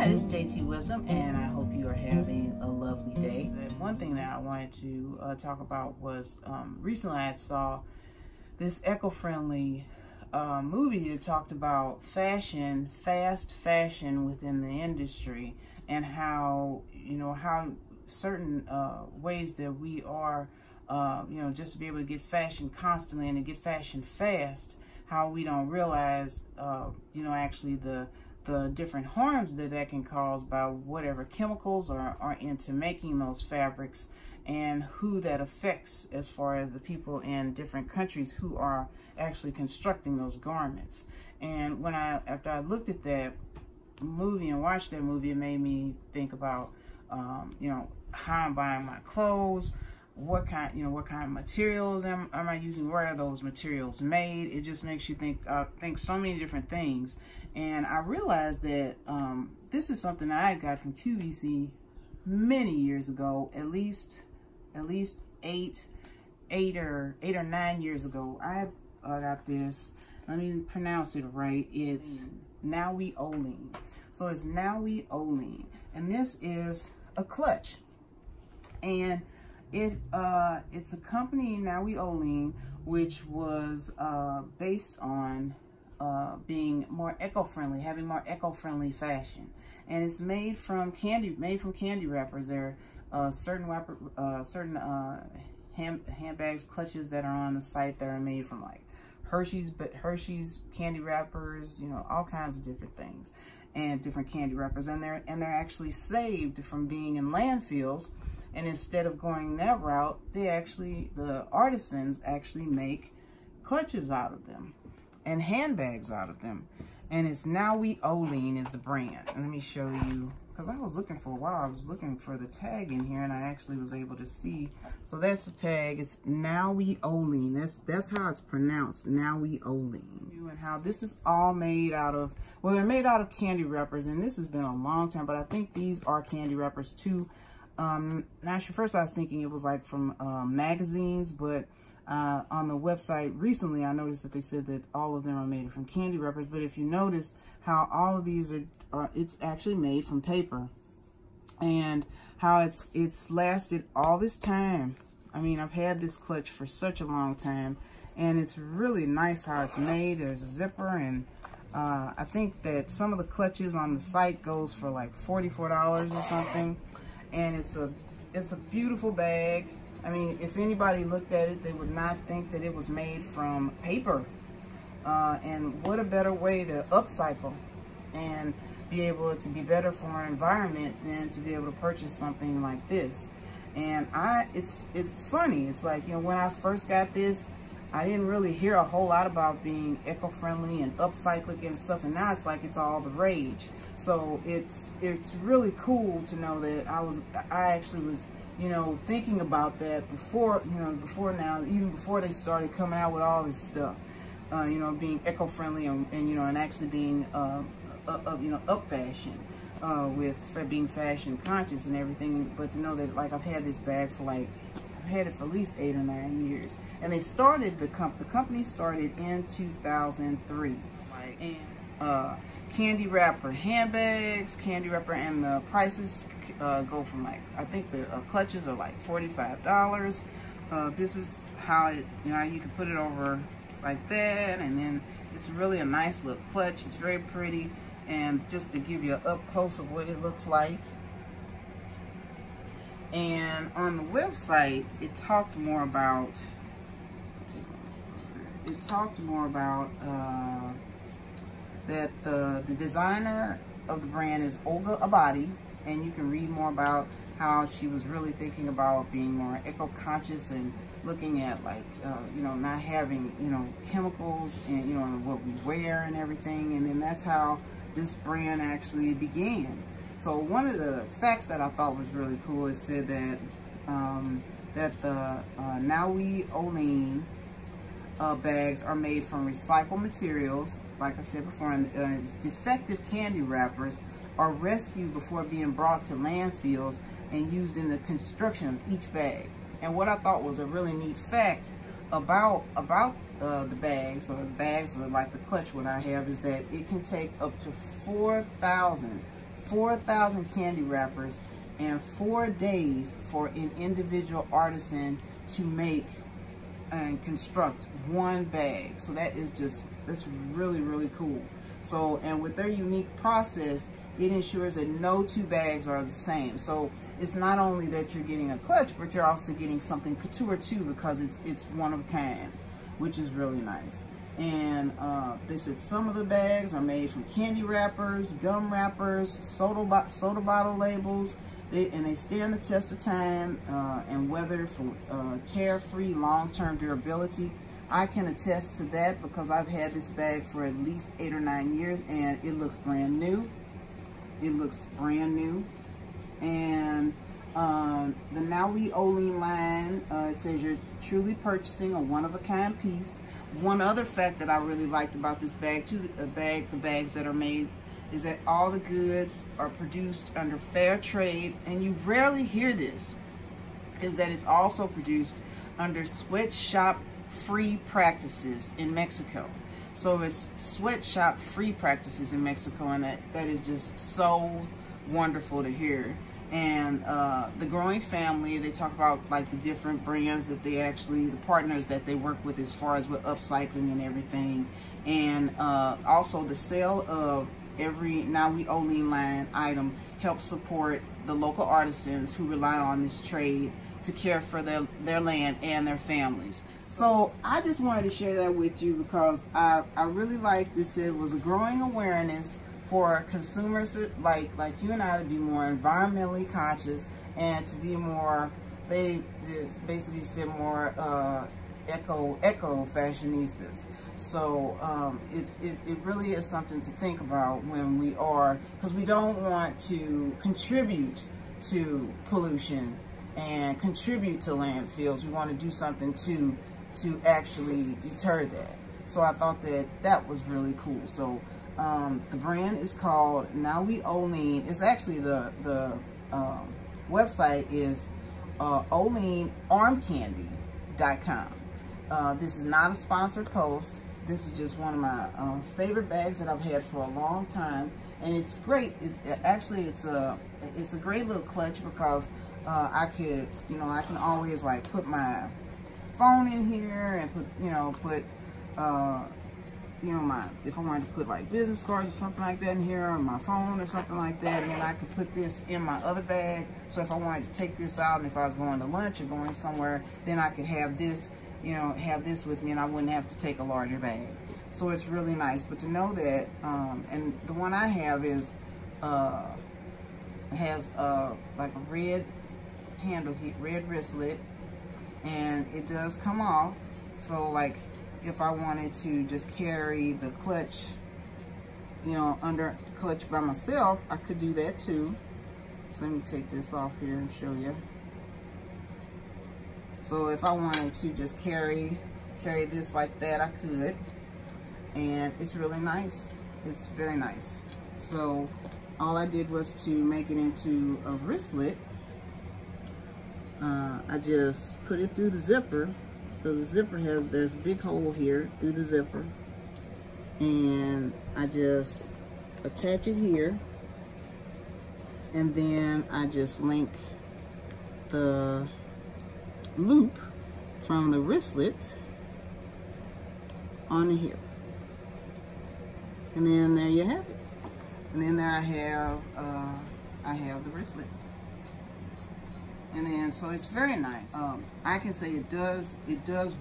Hi, this is JTwisdom, and I hope you are having a lovely day. One thing that I wanted to talk about was recently I saw this eco-friendly movie that talked about fashion, fast fashion within the industry, and how, how certain ways that we are, just to be able to get fashion constantly and to get fashion fast, how we don't realize, actually the different harms that can cause by whatever chemicals are into making those fabrics, and who that affects as far as the people in different countries who are actually constructing those garments. And after I looked at that movie and watched that movie, it made me think about, how I'm buying my clothes, what kind of materials am I using, where are those materials made. It just makes you think so many different things. And I realized that this is something that I got from QVC many years ago, at least 8 or 9 years ago. I got this, let me pronounce it right, it's Nahui Ollin. So it's Nahui Ollin, and this is a clutch, and it's a company, Nahui Ollin, which was based on being more eco-friendly, having more eco-friendly fashion, and it's made from candy wrappers. There are certain handbags, clutches that are on the site that are made from like Hershey's candy wrappers, all kinds of different things, and different candy wrappers, and they're actually saved from being in landfills. And instead of going that route, the artisans actually make clutches out of them and handbags out of them. And it's Nahui Ollin is the brand. And let me show you, because I was looking for a while, I was looking for the tag in here, and I actually was able to see. So that's the tag. It's Nahui Ollin. That's how it's pronounced, Nahui Ollin. And how this is all made out of, well, they're made out of candy wrappers, and this has been a long time, but I think these are candy wrappers too. Actually, first I was thinking it was like from magazines, but on the website recently I noticed that they said that all of them are made from candy wrappers. But if you notice how all of these are it's actually made from paper, and how it's lasted all this time. I mean, I've had this clutch for such a long time, and it's really nice how it's made. There's a zipper, and I think that some of the clutches on the site goes for like $44 or something. And it's a beautiful bag. I mean, if anybody looked at it, they would not think that it was made from paper. And what a better way to upcycle and be able to be better for our environment than to be able to purchase something like this. And it's funny. It's like, when I first got this, I didn't really hear a whole lot about being eco-friendly and upcycling and stuff, and now it's like it's all the rage. So it's really cool to know that I actually was, thinking about that before now, even before they started coming out with all this stuff, being eco-friendly and actually being up fashion, with being fashion conscious and everything. But to know that, like, I've had this bag for I've had it for at least 8 or 9 years, and they started the company started in 2003. Candy wrapper handbags, candy wrapper, and the prices go from I think the clutches are like $45. This is how you can put it over like that, and then it's really a nice little clutch. It's very pretty, and just to give you an up close of what it looks like. And on the website, it talked more about that the designer of the brand is Olga Abadi, and you can read more about how she was really thinking about being more eco-conscious and looking at not having chemicals and what we wear and everything. And then that's how this brand actually began. So one of the facts that I thought was really cool is said that the Nahui Ollin bags are made from recycled materials, like I said before, and defective candy wrappers are rescued before being brought to landfills and used in the construction of each bag. And what I thought was a really neat fact about the bags or like the clutch what I have is that it can take up to 4,000 4,000 candy wrappers and 4 days for an individual artisan to make and construct one bag. So that is that's really, really cool. So, and with their unique process, it ensures that no 2 bags are the same. So it's not only that you're getting a clutch, but you're also getting something couture too, because it's one of a kind, which is really nice. And they said some of the bags are made from candy wrappers, gum wrappers, soda bottle labels, and they stand the test of time and weather for tear-free, long-term durability. I can attest to that because I've had this bag for at least 8 or 9 years, and it looks brand new. It looks brand new. And the Nahui Ollin line, it says you're truly purchasing a one-of-a-kind piece. One other fact that I really liked about this bag too, the bags that are made, is that all the goods are produced under fair trade, and you rarely hear this, is that it's also produced under sweatshop-free practices in Mexico. So it's sweatshop-free practices in Mexico, and that is just so wonderful to hear. And the growing family, they talk about like the different brands that they actually, the partners that they work with as far as with upcycling and everything. And also the sale of every Nahui Ollin line item helps support the local artisans who rely on this trade to care for their land and their families. So I just wanted to share that with you because I really liked this. It was a growing awareness for consumers like you and I to be more environmentally conscious and to be more, they just basically said more eco fashionistas. So it really is something to think about when we are, because we don't want to contribute to pollution and contribute to landfills. We want to do something to actually deter that. So I thought that was really cool. So the brand is called Nahui Ollin. It's actually the website is OllinArmCandy.com. This is not a sponsored post. This is just one of my favorite bags that I've had for a long time, and it's great. Actually, it's a great little clutch because I can always like put my phone in here and put if I wanted to put like business cards or something like that in here, or my phone or something like that, and then I could put this in my other bag. So if I wanted to take this out, and if I was going to lunch or going somewhere, then I could have this, have this with me, and I wouldn't have to take a larger bag. So it's really nice. But to know that, and the one I have is has like a red handle, red wristlet, and it does come off. So like, if I wanted to just carry the clutch, under the clutch by myself, I could do that too. So let me take this off here and show you. So if I wanted to just carry this like that, I could. And it's really nice. It's very nice. So all I did was to make it into a wristlet. I just put it through the zipper. So the zipper there's a big hole here through the zipper, and I just attach it here, and then I just link the loop from the wristlet onto here, and then there you have it. And then there I have the wristlet. And then, so it's very nice. I can say it does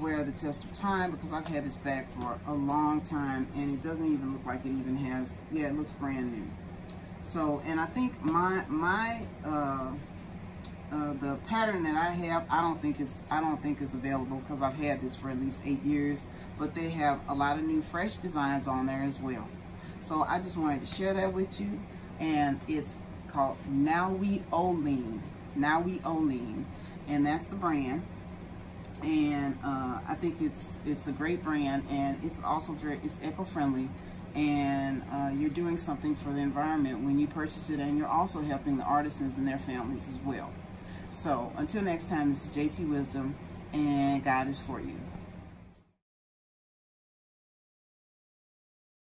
wear the test of time because I've had this bag for a long time, and it doesn't even look like it even has, yeah, it looks brand new. So, and I think the pattern that I have, I don't think is available because I've had this for at least 8 years, but they have a lot of new fresh designs on there as well. So I just wanted to share that with you, and it's called Nahui Ollin. Nahui Ollin, and that's the brand. And I think it's a great brand, and it's also it's eco-friendly, and you're doing something for the environment when you purchase it, and you're also helping the artisans and their families as well. So until next time, this is JT Wisdom, and God is for you.